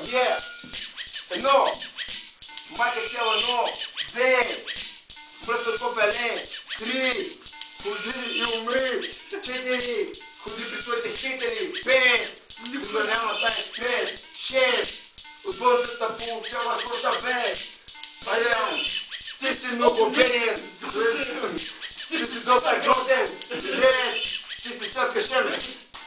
Yeah. Едно. Майка тяло едно. Две. Пръсто копеле. Три. Ходи и умри. Четири. Ходи при твоите хейтери. Пет. Никога няма да станеш крет. Шест. От болницата получаваш лоша вест. Седем. Ти си много беден. Ти си доста грозен. Девет. Ти си съскашен.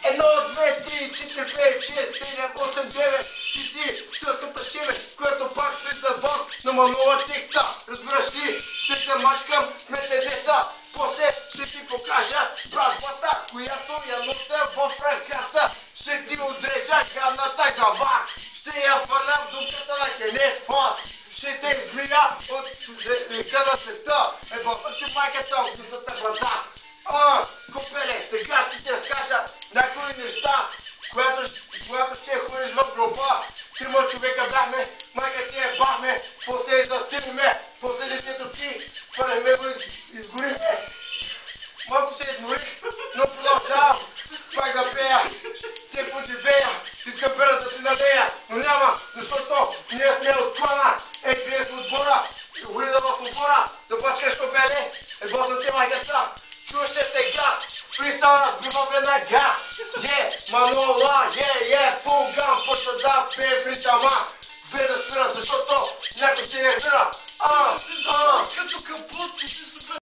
Едно, две, три, четири, пет, шест, седем, осем, девет. Ти си съската чеме, което пак влиза вън на манова текста. Разбираш ли, ще се мачкам с Мерцедеса. После ще ти покажа братвата, която я нося в ръката. Ще ти отрежа гадната глава. Ще я хвърля в думката на Кенефа. Ще те измия от лика на света. Ебоса ти майката от нисата врата. Купеле, сега ще ти разкажа някои неща, когато ще ходиш в гроба. Трима човека бяхме, майка ти е бахме, после засилиме, после детето ти, хвърляме го изгориме. Малко се изморих, но продължавам пак да пея, те подивея, искам пера да си налея, но няма, защото ние сме от клана, бие с отбора, влиза в отбора, да бачкаш копеле, босна ти майката, чуваш се сега, фристайл разбива веднага, Манола, пулгам, почва да пее в ритъма, бе да спира, защото някой се нервира, Като капут, ти си супер.